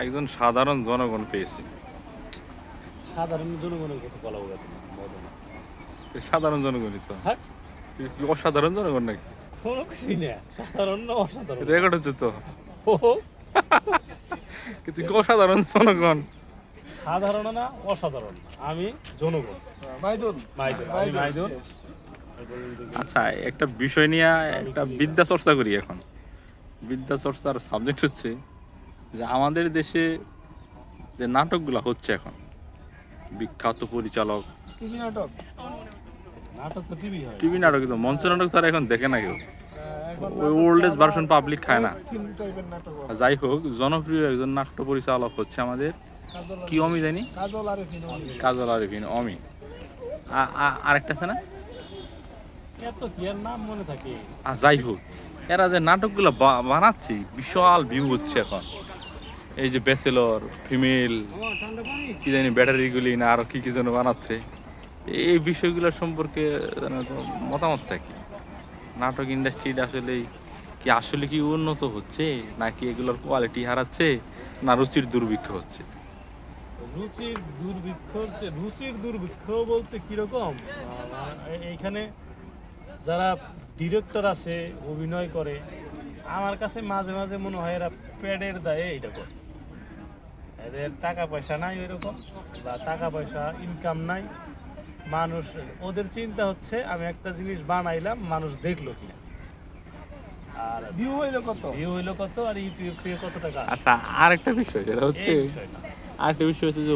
একজন সাধারণ জনগণ পেয়েছি। সাধারণ জনগণের কথা বলা হবে সাধারণ জনগণই তো। হ্যাঁ, অসাধারণ জনগণ নাকি? কোনো কিছুই না, সাধারণ না অসাধারণ। রেকর্ড হচ্ছে তো। ও কিন্তু অসাধারণ জনগণ। সাধারণ না অসাধারণ, আমি জনগণ। মাইদুল। আচ্ছা, একটা বিষয় নিয়ে একটা বিদ্যা চর্চা করি এখন। বিদ্যা চর্চার সাবজেক্ট হচ্ছে যে আমাদের দেশে যে নাটকগুলো হচ্ছে এখন, বিখ্যাত পরিচালক, নাটক তো টিভি হয়, টিভি নাটক, তো মঞ্চ নাটক তারা এখন দেখে না কেউ। ওই ওল্ড এজ ভার্সন পাবলিক খায় না। যাই হোক, জনপ্রিয় একজন নাট্য পরিচালক হচ্ছে আমাদের কি অমি জানি, কাজল আরিফিন অমি। আরেকটা আছে না, এত কি আর নাম মনে থাকে। যাই হোক, এরা যে নাটকগুলো বানাচ্ছে বিশাল ভিউ হচ্ছে এখন। এই যে ব্যাচেলর, ফিমেল, কি জানি ব্যাটারিগুলি না আরো কি কি যেন বানাচ্ছে। এই বিষয়গুলো সম্পর্কে মতামতটা কি? নাটক ইন্ডাস্ট্রিটা আসলে কি উন্নত হচ্ছে, নাকি এগুলোর কোয়ালিটি হারাচ্ছে, না রুচির দুর্ভিক্ষ হচ্ছে? রুচির দুর্ভিক্ষ বলতে কিরকম, এইখানে যারা ডিরেক্টর আছে, অভিনয় করে, আমার কাছে মাঝে মাঝে মনে হয় এরা প্যাডের দায়ে এইটা করে। এদের টাকা পয়সা নাই ওইরকম, বা টাকা পয়সা ইনকাম নাই। মানুষ, ওদের চিন্তা হচ্ছে আমি একটা জিনিস বানাইলাম, মানুষ দেখলো কিনা, আর ভিউ হইলো কত, আর ইউটিউব থেকে কত টাকা। আচ্ছা, আরেকটা বিষয় যেটা হচ্ছে, আরেকটা বিষয় হচ্ছে যে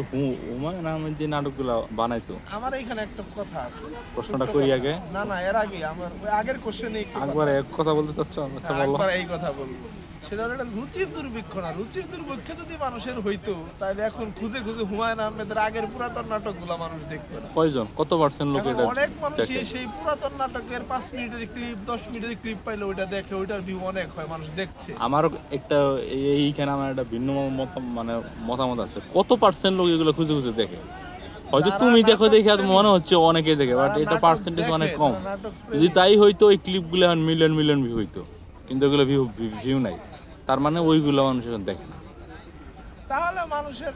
হুমায়ুন আহমেদ যে নাটকগুলো বানাইতো, আমার এখানে একটা কথা আছে, প্রশ্নটা করি আগে। না এর আগে আমার ওই আগের কোশ্চেনে একবার এক কথা বলতে চাচ্ছ? আচ্ছা বলো। একবার এই কথা বলবো, সেটা হলো রুচির দুর্ভিক্ষ না। রুচির দুর্ভিক্ষ যদি মানুষের হইতো তাহলে এখন খুঁজে খুঁজে হুমায়ুন আহমেদের আগের পুরাতন নাটকগুলো মানুষ দেখতো না। কয়জন, কত পার্সেন্ট লোক এটা অনেক মানুষ দেখে? সেই পুরাতন নাটকের 5 মিনিটের ক্লিপ, 10 মিনিটের ক্লিপ পাইলে ওইটা দেখে, ওইটার ভিউ অনেক হয়, মানুষ দেখছে। আমারও একটা এইখানে আমার একটা ভিন্ন মতামত আছে। কত পার্সেন্ট লোক এগুলো খুঁজে খুঁজে দেখে? হয়তো তুমি দেখো, দেখে মনে হচ্ছে অনেকে দেখে, বাট এটা পার্সেন্টেজ অনেক কম। যদি তাই হইতো ওই ক্লিপগুলো এখন মিলিয়ন মিলিয়ন ভিউ হইতো, কিন্তু ওগুলো ভিউ নাই। তার মানে ওইগুলো মানুষ এখন দেখে না। তাহলে মানুষের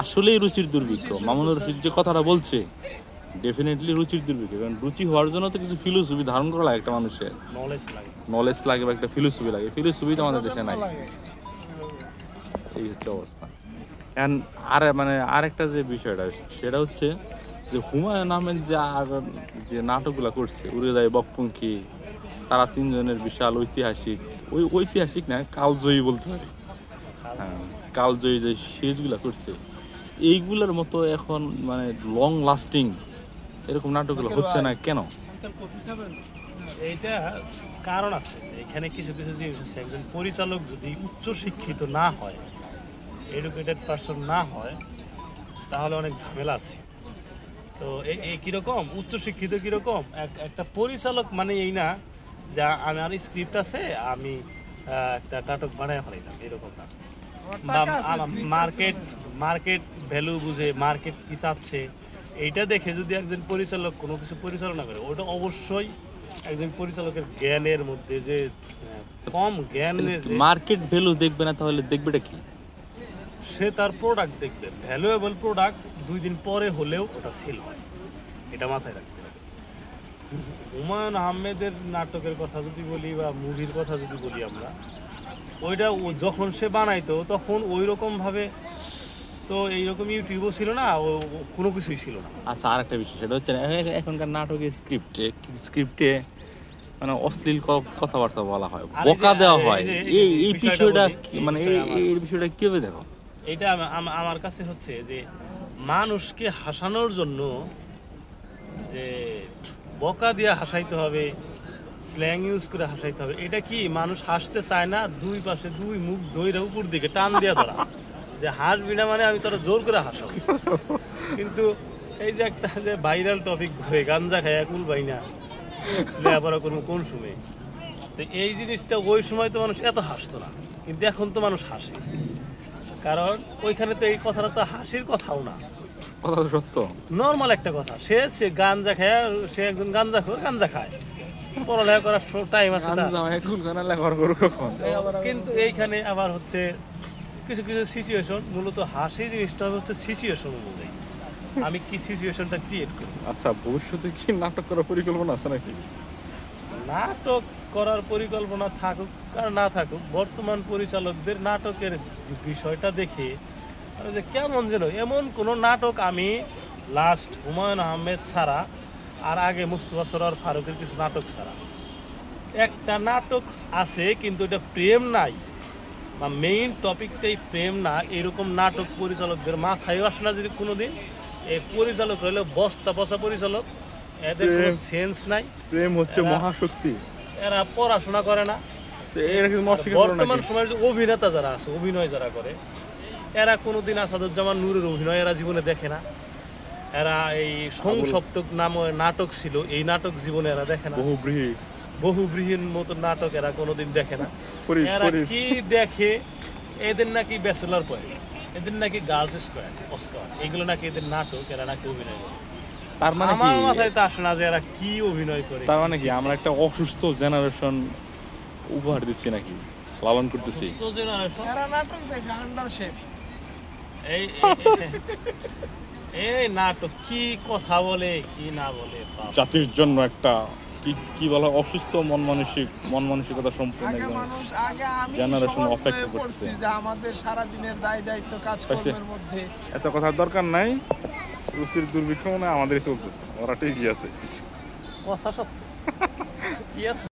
আসলেই রুচির দুর্ভিক্ষ। মামুনুর রশিদ যে কথাটা বলছে, ডেফিনেটলি রুচির দুর্ভিক্ষ। কারণ রুচি হওয়ার জন্য তো কিছু ফিলোসফি ধারণ করা লাগে, একটা মানুষের নলেজ লাগে বা একটা ফিলোসফি লাগে। ফিলোসফি তো আমাদের দেশে নাই। এই হচ্ছে অবস্থা। আরেকটা যে বিষয়টা, সেটা হচ্ছে যে হুমায়ুন আহমেদ যে নাটকগুলো করছে, উড়ে যায় বকপঙ্খী, তারা তিনজনের বিশাল ঐতিহাসিক না, কালজয়ী বলতে পারি। হ্যাঁ, কালজয়ী যে সিরিজগুলো করছে, এইগুলোর মতো এখন লং লাস্টিং এরকম নাটকগুলো হচ্ছে না কেন? এইটা কারণ আছে। এখানে কিছু কিছু জিনিস আছে। একজন পরিচালক যদি উচ্চ শিক্ষিত না হয়, এডুকেটেড পারসন না হয়, তাহলে অনেক ঝামেলা আছে। তো এই কিরকম উচ্চ শিক্ষিত, কিরকম একটা পরিচালক মানে এই না যে আমার স্ক্রিপ্ট আছে, আমি একটা নাটক বানায় ফেলাইলাম, এরকম না। মার্কেট ভ্যালু বুঝে, মার্কেট কি চাচ্ছে এইটা দেখে যদি একজন পরিচালক কোনো কিছু পরিচালনা করে, ওটা অবশ্যই একজন পরিচালকের জ্ঞানের মধ্যে যে কম জ্ঞানের। মার্কেট ভ্যালু দেখবে না, তাহলে দেখবেটা কি? সে তার প্রোডাক্ট দেখবে, ভ্যালুয়েবল প্রোডাক্ট 2 দিন পরে হলেও ওটা সেল হয়, এটা মাথায় রাখতে হবে। হুমায়ুন আহমেদের নাটকের কথা যদি বলি বা মুভির কথা যদি বলি আমরা, ওইটা যখন সে বানাইতো তখন ওই রকম ভাবে তো এইরকম ইউটিউবও ছিল না, কোনো কিছুই ছিল না। আচ্ছা, আরেকটা বিষয়, সেটা হচ্ছে এখনকার নাটকের স্ক্রিপ্টে অশ্লীল কথাবার্তা বলা হয়, বকা দেওয়া হয়। এই বিষয়টা এই বিষয়টা কিভাবে দেখো? এটা আমার কাছে হচ্ছে যে মানুষকে হাসানোর জন্য যে বকা দিয়ে হাসাইতে হবে, স্ল্যাং ইউজ করে হাসাইতে হবে, এটা কি মানুষ হাসতে চায় না? দুই পাশে দুই মুখ ধইরা উপর দিকে টান দিয়ে ধরা, যে হাসবি না মানে আমি তোরা জোর করে হাসাবো। কিন্তু এই যে একটা যে ভাইরাল টপিক ঘুরে, গাঞ্জা খায় কুল ভাই না লেখাপড়া করবো কোন সময়, তো এই জিনিসটা ওই সময় তো মানুষ এত হাসতো না, কিন্তু এখন তো মানুষ হাসে। কারণ ওইখানে তো এই কথাটা তো হাসির কথাও না, কথা তো সত্য, নর্মাল একটা কথা। সে গাঞ্জা খায়, সে একজন গাঞ্জা খায়, পড়ালেখা করার টাইম আছে না, কিন্তু এইখানে আবার হচ্ছে কিছু কিছু সিচুয়েশন, মূলত হাসি জিনিসটা হচ্ছে সিচুয়েশন অনুযায়ী আমি কি সিচুয়েশনটা ক্রিয়েট করি। আচ্ছা, ভবিষ্যতে কি নাটক করার পরিকল্পনা আছে নাকি? নাটক করার পরিকল্পনা থাকুক আর না থাকুক, বর্তমান পরিচালকদের নাটকের যে বিষয়টা দেখে যে কেমন যেন, এমন কোনো নাটক আমি লাস্ট হুমায়ুন আহমেদ ছাড়া আর আগে মুস্তফা সরোয়ার ফারুকের কিছু নাটক ছাড়া একটা নাটক আছে কিন্তু এটা প্রেম নাই বা মেইন টপিকটাই প্রেম না, এরকম নাটক পরিচালকদের মাথায়ও আসে না। যদি কোনোদিন এই পরিচালক রইলে বস্তা পচা পরিচালক, এদের কোনো সেন্স নাই। প্রেম হচ্ছে মহাশক্তি। এরা পড়াশোনা করে না। বর্তমান সময়ের যে অভিনেতা যারা আছে, অভিনয় যারা করে, এরা কোনোদিন আসাদুজ্জামান নূরের অভিনয় এরা জীবনে দেখে না। এরা এই সংসপ্তক নামে নাটক ছিল, এই নাটক জীবনে এরা দেখে না। বহুব্রীহির মতো নাটক এরা কোনোদিন দেখে না। এরা কি দেখে? এদের নাকি ব্যাচেলর পয়েন্ট, এদের নাকি গার্লস স্কোয়ার, অস্কার, এগুলো নাকি এদের নাটক, এরা নাকি অভিনয় করে। তার মানে আমার মাথায় তো আসে না যে এরা কি অভিনয় করে। তার মানে কি আমরা একটা অসুস্থ জেনারেশন উপহার দিচ্ছি নাকি, লালন করতেছি? এরা নাটক দেখে আন্ডারশেপ। এই নাটক কি কথা বলে কি না বলে, জাতির জন্য একটা কি বলা অসুস্থ মন মানসিকতা সম্পূর্ণ জেনারেশন অপেক্ষা করছে যে আমাদের সারা দিনের দায় দায়িত্ব কাজকর্মের মধ্যে এত কথার দরকার নাই। রুচির দুর্ভিক্ষ মানে আমাদেরই চলতেছে, ওরা ঠিকই আছে। কথা সত্য।